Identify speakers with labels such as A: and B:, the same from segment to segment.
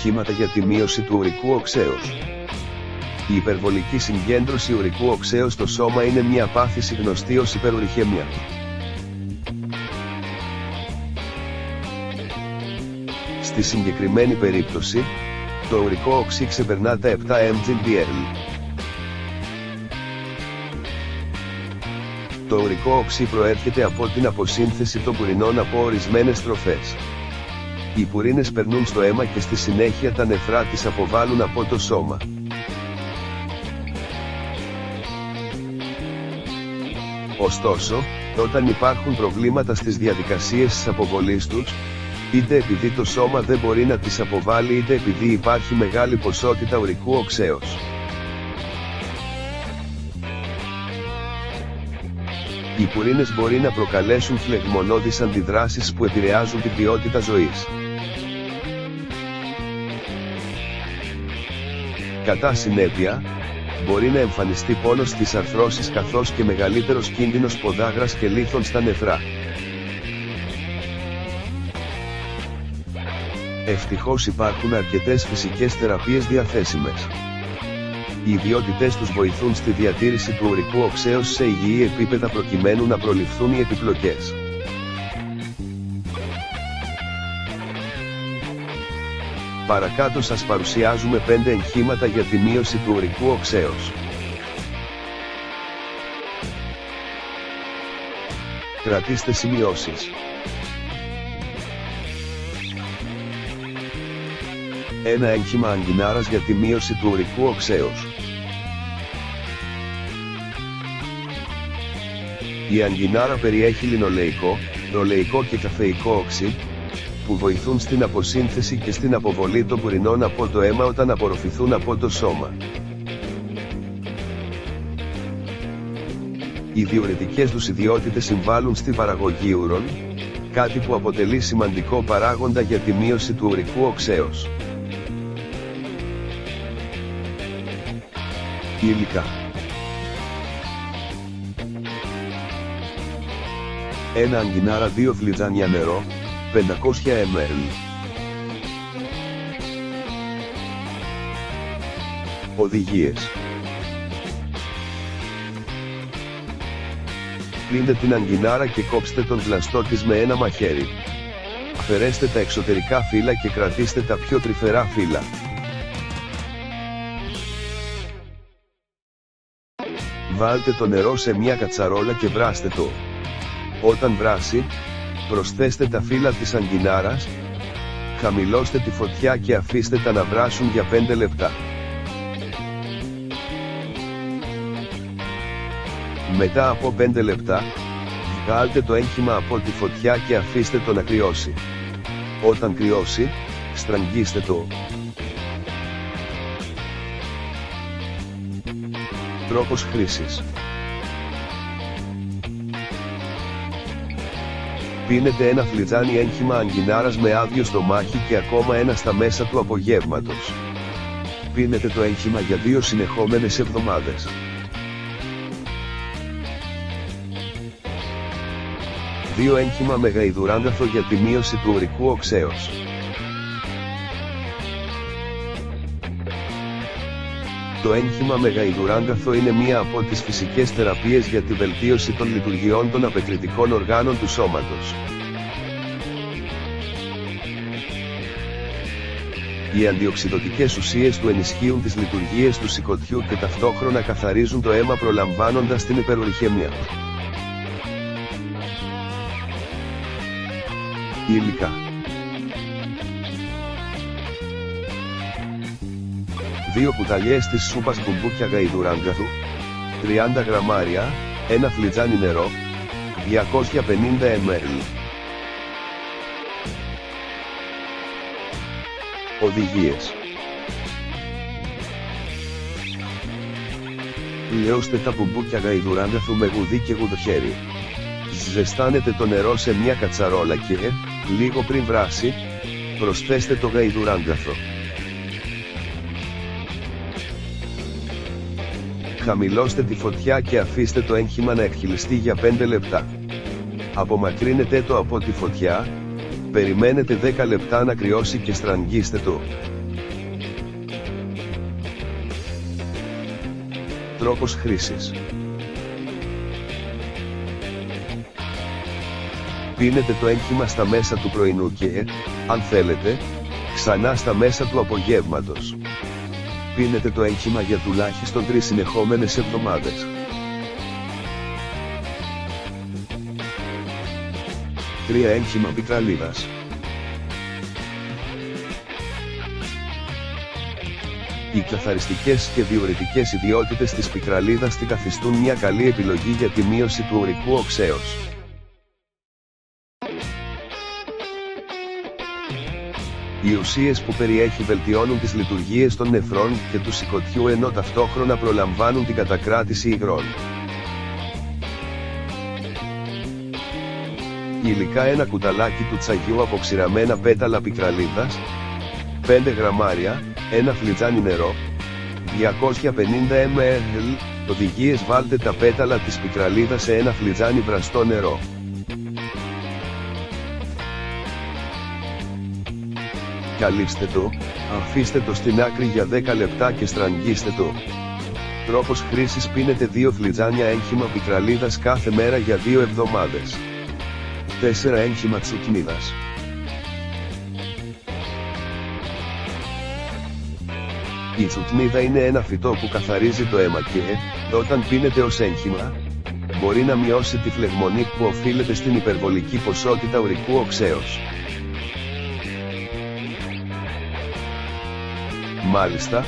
A: εγχείματα για τη μείωση του ουρικού οξέως. Η υπερβολική συγκέντρωση ουρικού οξέως στο σώμα είναι μια πάθηση γνωστή ως υπερουρικαιμία. Στη συγκεκριμένη περίπτωση, το ουρικό οξύ ξεπερνά τα 7 mg/dl. Το ουρικό οξύ προέρχεται από την αποσύνθεση των πουρινών από ορισμένες τροφές. Οι πουρίνες περνούν στο αίμα και στη συνέχεια τα νεφρά τις αποβάλλουν από το σώμα. Ωστόσο, όταν υπάρχουν προβλήματα στις διαδικασίες της αποβολής τους, είτε επειδή το σώμα δεν μπορεί να τις αποβάλει είτε επειδή υπάρχει μεγάλη ποσότητα ουρικού οξέως, οι πουρίνες μπορεί να προκαλέσουν φλεγμονώδεις αντιδράσεις που επηρεάζουν την ποιότητα ζωής. Κατά συνέπεια, μπορεί να εμφανιστεί πόνος στις αρθρώσεις καθώς και μεγαλύτερος κίνδυνος ποδάγρας και λίθων στα νεφρά. Ευτυχώς υπάρχουν αρκετές φυσικές θεραπείες διαθέσιμες. Οι ιδιότητές τους βοηθούν στη διατήρηση του ουρικού οξέως σε υγιή επίπεδα προκειμένου να προληφθούν οι επιπλοκές. Παρακάτω σας παρουσιάζουμε 5 εγχείματα για τη μείωση του ουρικού οξέως. Κρατήστε σημειώσεις. Ένα έγχημα αγκινάρας για τη μείωση του ουρικού οξέως. Η αγκινάρα περιέχει λινολεϊκό, ρολεϊκό και καφεϊκό οξύ, που βοηθούν στην αποσύνθεση και στην αποβολή των πουρινών από το αίμα όταν απορροφηθούν από το σώμα. Οι διουρητικές τους ιδιότητες συμβάλλουν στη παραγωγή ουρών, κάτι που αποτελεί σημαντικό παράγοντα για τη μείωση του ουρικού οξέως. Υλικά. Ένα αγκινάρα 2 φλιτζάνια νερό, 500 ml. Οδηγίες. Πλύνετε την αγκινάρα και κόψτε τον βλαστό της με ένα μαχαίρι. Αφαιρέστε τα εξωτερικά φύλλα και κρατήστε τα πιο τρυφερά φύλλα. Βάλτε το νερό σε μια κατσαρόλα και βράστε το. Όταν βράσει, προσθέστε τα φύλλα της αγκινάρας, χαμηλώστε τη φωτιά και αφήστε τα να βράσουν για 5 λεπτά. Μετά από 5 λεπτά, βγάλτε το έγχημα από τη φωτιά και αφήστε το να κρυώσει. Όταν κρυώσει, στραγγίστε το. Τρόπος χρήσης. Πίνετε ένα φλιτζάνι έγχημα αγκινάρας με άδειο στομάχι και ακόμα ένα στα μέσα του απογεύματος. Πίνετε το έγχημα για 2 συνεχόμενες εβδομάδες. Δύο έγχημα με γαϊδουράνθο για τη μείωση του ουρικού οξέως. Το έγχημα με γαϊδουράνθο είναι μία από τις φυσικές θεραπείες για τη βελτίωση των λειτουργιών των απεκριτικών οργάνων του σώματος. Οι αντιοξειδωτικές ουσίες του ενισχύουν τις λειτουργίες του σηκωτιού και ταυτόχρονα καθαρίζουν το αίμα προλαμβάνοντας την υπερουρικαιμία. Υλικά. Δύο κουταλιές της σούπας μπουμπούκια γαϊδουράνθου, 30 γραμμάρια, ένα φλιτζάνι νερό, 250 ml. Οδηγίες. Λιώστε τα μπουμπούκια γαϊδουράνθου με γουδί και γουδοχέρι. Ζεστάνετε το νερό σε μια κατσαρόλα και, λίγο πριν βράσει, προσθέστε το γαϊδουράνθο. Χαμηλώστε τη φωτιά και αφήστε το έγχημα να εκχυλιστεί για 5 λεπτά. Απομακρύνετε το από τη φωτιά, περιμένετε 10 λεπτά να κρυώσει και στραγγίστε το. Τρόπος χρήσης. Πίνετε το έγχημα στα μέσα του πρωινού και, αν θέλετε, ξανά στα μέσα του απογεύματος. Πίνετε το έγχημα για τουλάχιστον 3 συνεχόμενες εβδομάδες. 3 έγχημα πικραλίδας. Οι καθαριστικές και διουρητικές ιδιότητες της πικραλίδας την καθιστούν μια καλή επιλογή για τη μείωση του ουρικού οξέως. Οι ουσίες που περιέχει βελτιώνουν τις λειτουργίες των νεφρών και του σηκωτιού ενώ ταυτόχρονα προλαμβάνουν την κατακράτηση υγρών. Υλικά: ένα κουταλάκι του τσαγιού από ξηραμένα πέταλα πικραλίδας, 5 γραμμάρια, ένα φλιτζάνι νερό, 250 ml. Οδηγίες: βάλτε τα πέταλα της πικραλίδας σε ένα φλιτζάνι βραστό νερό. Καλύψτε το, αφήστε το στην άκρη για 10 λεπτά και στραγγίστε το. Τρόπος χρήσης: πίνετε 2 φλιτζάνια έγχημα πικραλίδας κάθε μέρα για 2 εβδομάδες. 4 έγχημα τσουκνίδας. Η τσουκνίδα είναι ένα φυτό που καθαρίζει το αίμα και, όταν πίνετε ως έγχημα, μπορεί να μειώσει τη φλεγμονή που οφείλεται στην υπερβολική ποσότητα ουρικού οξέως. Μάλιστα,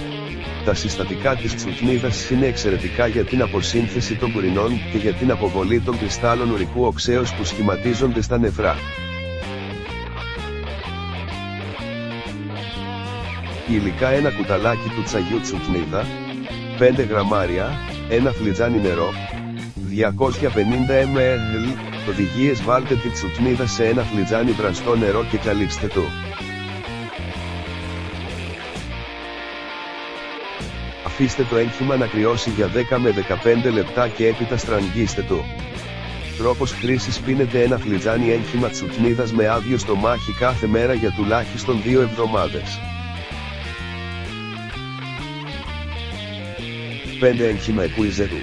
A: τα συστατικά της τσουκνίδας είναι εξαιρετικά για την αποσύνθεση των πουρινών και για την αποβολή των κρυστάλλων ουρικού οξέως που σχηματίζονται στα νεφρά. Υλικά: ένα κουταλάκι του τσαγιού τσουκνίδα, 5 γραμμάρια, ένα φλιτζάνι νερό, 250 ml. Οδηγίες: βάλτε τη τσουκνίδα σε ένα φλιτζάνι βραστό νερό και καλύψτε το. Αφήστε το έγχημα να κρυώσει για 10 με 15 λεπτά και έπειτα στραγγίστε το. Τρόπος χρήσης: πίνετε ένα φλιτζάνι έγχημα τσουκνίδας με άδειο στομάχι κάθε μέρα για τουλάχιστον 2 εβδομάδες. 5 έγχημα εκουιζέτου.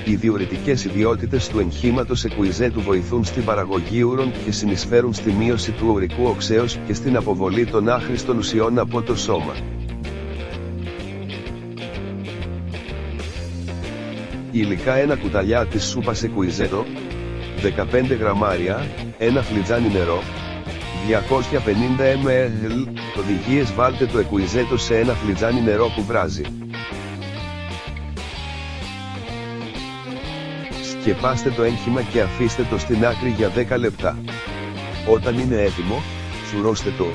A: Οι διουρητικές ιδιότητες του εγχήματος εκουιζέτου βοηθούν στην παραγωγή ούρων και συνεισφέρουν στη μείωση του ουρικού οξέως και στην αποβολή των άχρηστων ουσιών από το σώμα. Υλικά: ένα κουταλιά της σούπας εκουιζέτο, 15 γραμμάρια, ένα φλιτζάνι νερό, 250 ml. Οδηγίες: βάλτε το εκουιζέτο σε ένα φλιτζάνι νερό που βράζει. Σκεπάστε το έγχημα και αφήστε το στην άκρη για 10 λεπτά. Όταν είναι έτοιμο, σουρώστε το.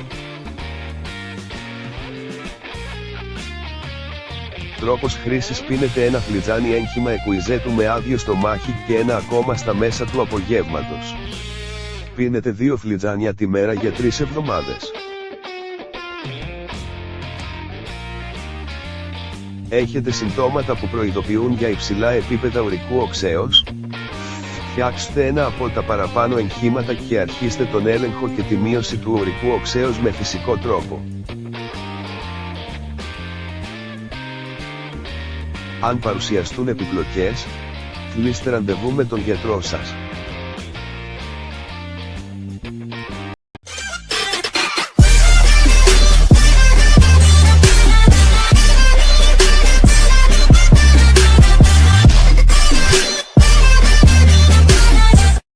A: Τρόπος χρήσης: πίνετε ένα φλιτζάνι έγχημα εκουιζέτου με άδειο στομάχι και ένα ακόμα στα μέσα του απογεύματος. Πίνετε 2 φλιτζάνια τη μέρα για 3 εβδομάδες. Έχετε συμπτώματα που προειδοποιούν για υψηλά επίπεδα ουρικού οξέως? Φτιάξτε ένα από τα παραπάνω εγχήματα και αρχίστε τον έλεγχο και τη μείωση του ουρικού οξέως με φυσικό τρόπο. Αν παρουσιαστούν επιπλοκές, κλείστε ραντεβού με τον γιατρό σας.